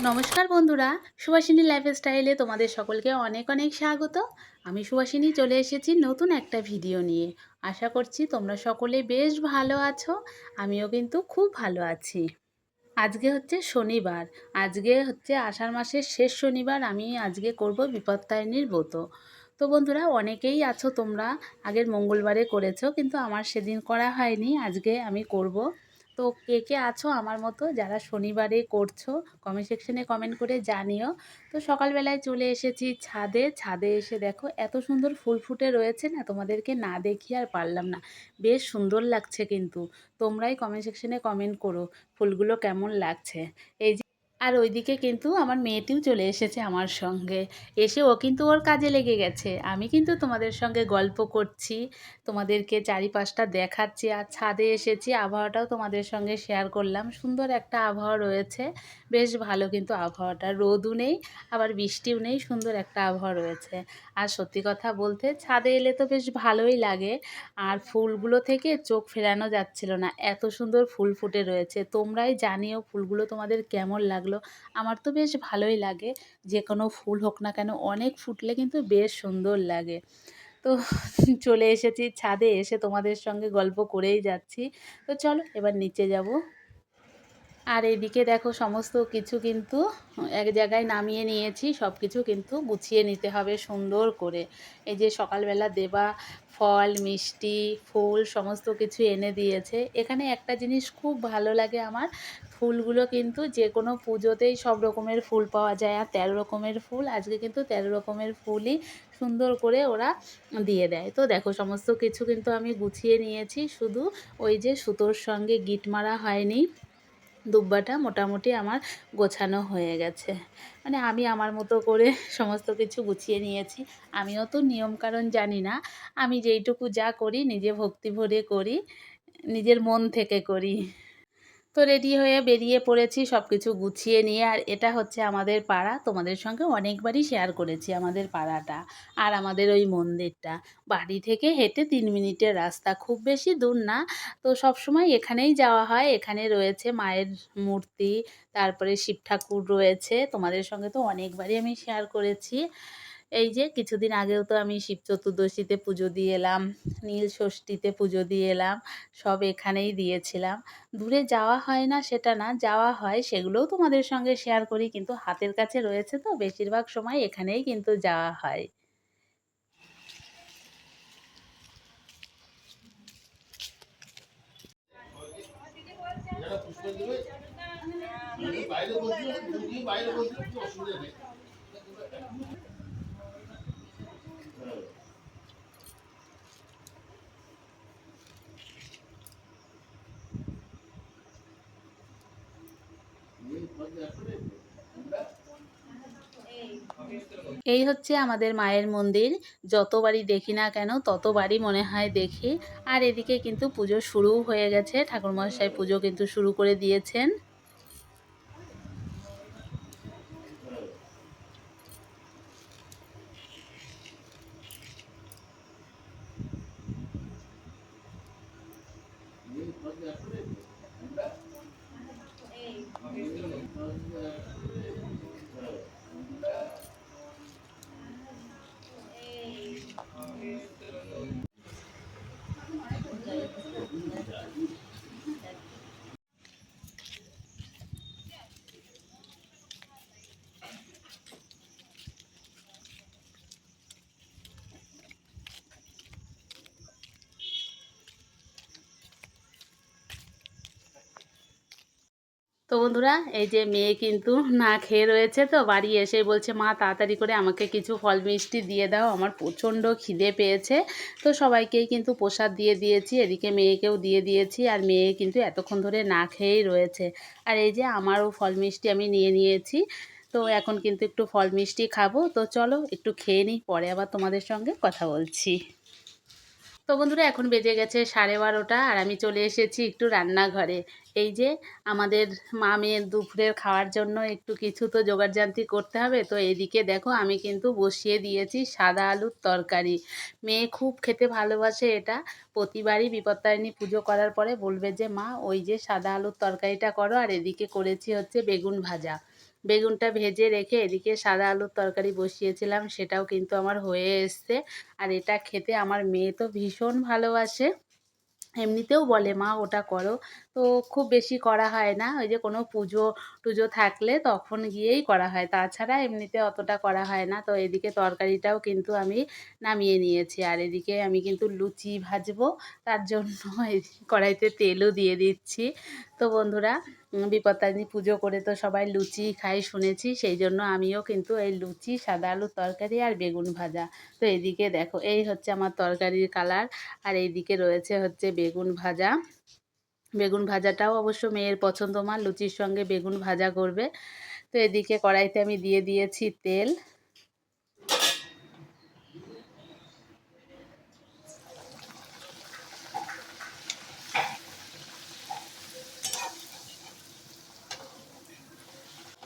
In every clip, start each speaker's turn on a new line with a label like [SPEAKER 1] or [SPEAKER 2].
[SPEAKER 1] নমস্কার বন্ধুরা, সুভাষিনী লাইফস্টাইলে তোমাদের সকলকে অনেক অনেক স্বাগত। আমি সুভাষিনী চলে এসেছি নতুন একটা ভিডিও নিয়ে। আশা করছি তোমরা সকলে বেশ ভালো আছো। আমিও কিন্তু খুব ভালো আছি। আজকে হচ্ছে শনিবার, আজকে হচ্ছে আষাঢ় মাসের শেষ শনিবার। আমি আজকে করব বিপত্তারিণীর ব্রত। তো বন্ধুরা, অনেকেই আছো তোমরা আগের মঙ্গলবারে করেছো, কিন্তু আমার সেদিন করা হয়নি, আজকে আমি করব। তো কে কে আছো আমার মতো যারা শনিবারে করছো, কমেন্ট সেকশনে কমেন্ট করে জানিও। তো সকালবেলায় চলে এসেছি ছাদে। ছাদে এসে দেখো এত সুন্দর ফুল ফুটে রয়েছে না, তোমাদেরকে না দেখিয়ে আর পারলাম না। বেশ সুন্দর লাগছে কিন্তু। তোমরাই কমেন্ট সেকশনে কমেন্ট করো ফুলগুলো কেমন লাগছে। এই যে, আর ওইদিকে কিন্তু আমার মেয়েটিও চলে এসেছে আমার সঙ্গে। এসে ও কিন্তু ওর কাজে লেগে গেছে, আমি কিন্তু তোমাদের সঙ্গে গল্প করছি, তোমাদেরকে চারিপাশটা দেখাচ্ছি। আর ছাদে এসেছি, আবহাওয়াটাও তোমাদের সঙ্গে শেয়ার করলাম। সুন্দর একটা আবহাওয়া রয়েছে, বেশ ভালো কিন্তু আবহাওয়াটা। রোদও নেই আবার বৃষ্টিও নেই, সুন্দর একটা আবহাওয়া রয়েছে। আর সত্যি কথা বলতে ছাদে এলে তো বেশ ভালোই লাগে। আর ফুলগুলো থেকে চোখ ফেরানো যাচ্ছিল না, এত সুন্দর ফুল ফুটে রয়েছে। তোমরাই জানিও ফুলগুলো তোমাদের কেমন লাগলো। আমার তো বেশ ভালোই লাগে, যে কোনো ফুল হোক না কেন অনেক ফুটলে কিন্তু বেশ সুন্দর লাগে। তো চলে এসেছি ছাদে, এসে তোমাদের সঙ্গে গল্প করেই যাচ্ছি। তো চলো এবার নিচে যাব। আর এদিকে দেখো সমস্ত কিছু কিন্তু এক জায়গায় নামিয়ে নিয়েছি, সব কিছু কিন্তু গুছিয়ে নিতে হবে সুন্দর করে। এই যে সকালবেলা দেবা ফল মিষ্টি ফুল সমস্ত কিছু এনে দিয়েছে। এখানে একটা জিনিস খুব ভালো লাগে আমার, ফুলগুলো কিন্তু যে কোনো পুজোতেই সব রকমের ফুল পাওয়া যায়। আর 13 রকমের ফুল, আজকে কিন্তু 13 রকমের ফুলই সুন্দর করে ওরা দিয়ে দেয়। তো দেখো সমস্ত কিছু কিন্তু আমি গুছিয়ে নিয়েছি, শুধু ওই যে সুতোর সঙ্গে গিট মারা হয়নি। দুব্বাটা মোটামুটি আমার গোছানো হয়ে গেছে। মানে আমি আমার মতো করে সমস্ত কিছু গুছিয়ে নিয়েছি। আমিও তো নিয়মকানুন জানি না, আমি যেইটুকু যা করি নিজে ভক্তি ভরে করি, নিজের মন থেকে করি। তো রেডি হয়ে বেরিয়ে পড়েছি সব কিছু গুছিয়ে নিয়ে। আর এটা হচ্ছে আমাদের পাড়া, তোমাদের সঙ্গে অনেকবারই শেয়ার করেছি আমাদের পাড়াটা আর আমাদের ওই মন্দিরটা। বাড়ি থেকে হেঁটে 3 মিনিটের রাস্তা, খুব বেশি দূর না। তো সব সময় এখানেই যাওয়া হয়। এখানে রয়েছে মায়ের মূর্তি, তারপরে শিব ঠাকুর রয়েছে। তোমাদের সঙ্গে তো অনেকবারই আমি শেয়ার করেছি। এই যে কিছুদিন আগেও তো আমি শিব চতুর্দশীতে পুজো দিয়ে এলাম, নীল ষষ্ঠীতে পুজো দিয়ে এলাম, সব এখানেই দিয়েছিলাম। দূরে যাওয়া হয় না সেটা না, যাওয়া হয়, সেগুলোও তোমাদের সঙ্গে শেয়ার করি, কিন্তু হাতের কাছে রয়েছে তো বেশিরভাগ সময় এখানেই কিন্তু যাওয়া হয়। এই হচ্ছে আমাদের মায়ের মন্দির। যতবারই দেখি না কেন ততবারই মনে হয় দেখি। আর এদিকে কিন্তু পুজো শুরুও হয়ে গেছে, ঠাকুরমশাই পুজো কিন্তু শুরু করে দিয়েছেন। তো বন্ধুরা, এই যে মেয়ে কিন্তু না খেয়ে রয়েছে, তো বাড়ি এসে বলছে মা তাড়াতাড়ি করে আমাকে কিছু ফল মিষ্টি দিয়ে দাও, আমার প্রচণ্ড খিদে পেয়েছে। তো সবাইকেই কিন্তু প্রসাদ দিয়ে দিয়েছি, এদিকে মেয়েকেও দিয়ে দিয়েছি। আর মেয়ে কিন্তু এতক্ষণ ধরে না খেয়েই রয়েছে। আর এই যে আমারও ফল মিষ্টি আমি নিয়ে নিয়েছি। তো এখন কিন্তু একটু ফল মিষ্টি খাবো। তো চলো একটু খেয়ে নিই, পরে আবার তোমাদের সঙ্গে কথা বলছি। তো বন্ধুরা এখন বেজে গেছে 12:30 আর আমি চলে এসেছি একটু রান্নাঘরে। এই যে আমাদের মা মেয়ের দুপুরের খাওয়ার জন্য একটু কিছু তো জোগাড়যন্ত্রী করতে হবে। তো এদিকে দেখো আমি কিন্তু বসিয়ে দিয়েছি সাদা আলুর তরকারি। মেয়ে খুব খেতে ভালোবাসে এটা। প্রতিবারই বিপত্তারিণী পুজো করার পরে বলবে যে মা ওই যে সাদা আলুর তরকারিটা করো, আর এদিকে করেছি হচ্ছে বেগুন ভাজা। বেগুনটা ভেজে রেখে এদিকে সাদা আলুর তরকারি বসিয়েছিলাম, সেটাও কিন্তু আমার হয়ে এসছে। আর এটা খেতে আমার মেয়ে তো ভীষণ ভালোবাসে। এমনিতেও বলে মা ওটা করো। তো খুব বেশি করা হয় না, ওই যে কোনো পুজো টুজো থাকলে তখন গিয়েই করা হয়, তাছাড়া এমনিতে অতটা করা হয় না। তো এদিকে তরকারিটাও কিন্তু আমি নামিয়ে নিয়েছি, আর এদিকে আমি কিন্তু লুচি ভাজবো, তার জন্য এই কড়াইতে তেলও দিয়ে দিচ্ছি। তো বন্ধুরা, বিপত্তারিণী পুজো করে তো সবাই লুচি খাই শুনেছি, সেই জন্য আমিও কিন্তু এই লুচি, সাদা আলুর তরকারি আর বেগুন ভাজা। তো এদিকে দেখো এই হচ্ছে আমার তরকারির কালার, আর এইদিকে রয়েছে হচ্ছে বেগুন ভাজা। বেগুন ভাজাটাও অবশ্য মেয়ের পছন্দ, মা লুচির সঙ্গে বেগুন ভাজা করবে। তো এদিকে কড়াইতে আমি দিয়ে দিয়েছি তেল।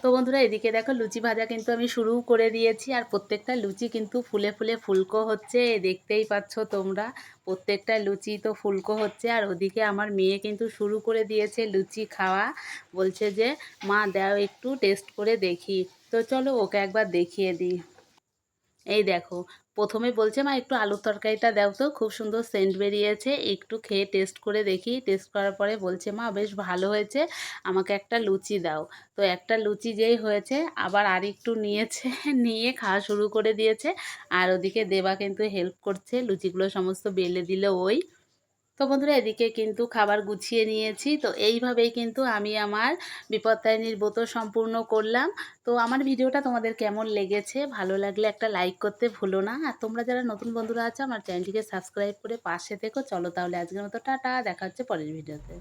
[SPEAKER 1] তো বন্ধুরা এদিকে দেখো লুচি ভাজা কিন্তু আমি শুরুও করে দিয়েছি, আর প্রত্যেকটা লুচি কিন্তু ফুলে ফুলে ফুলকো হচ্ছে, দেখতেই পাচ্ছ তোমরা। প্রত্যেকটা লুচি তো ফুলকো হচ্ছে, আর ওদিকে আমার মেয়ে কিন্তু শুরু করে দিয়েছে লুচি খাওয়া। বলছে যে মা দাও একটু টেস্ট করে দেখি। তো চলো ওকে একবার দেখিয়ে দিই। এই দেখো, প্রথমে বলছে মা একটু আলুর তরকারিটা দাও তো, খুব সুন্দর সেন্ট বেরিয়েছে, একটু খেয়ে টেস্ট করে দেখি। টেস্ট করার পরে বলছে মা বেশ ভালো হয়েছে, আমাকে একটা লুচি দাও। তো একটা লুচি যেই হয়েছে আবার আরেকটু নিয়েছে নিয়ে খাওয়া শুরু করে দিয়েছে। আর ওদিকে দেবা কিন্তু হেল্প করছে, লুচিগুলো সমস্ত বেলে দিল ওই। তো বন্ধুরা এদিকে কিন্তু খাবার গুছিয়ে নিয়েছি। তো এইভাবেই কিন্তু আমি আমার বিপত্তারিণীর ব্রত সম্পূর্ণ করলাম। তো আমার ভিডিওটা তোমাদের কেমন লেগেছে, ভালো লাগলে একটা লাইক করতে ভুলো না। আর তোমরা যারা নতুন বন্ধুরা আছো আমার চ্যানেলটিকে সাবস্ক্রাইব করে পাশে থেকো। চলো তাহলে আজকের মতো টাটা, দেখা হচ্ছে পরের ভিডিওতে।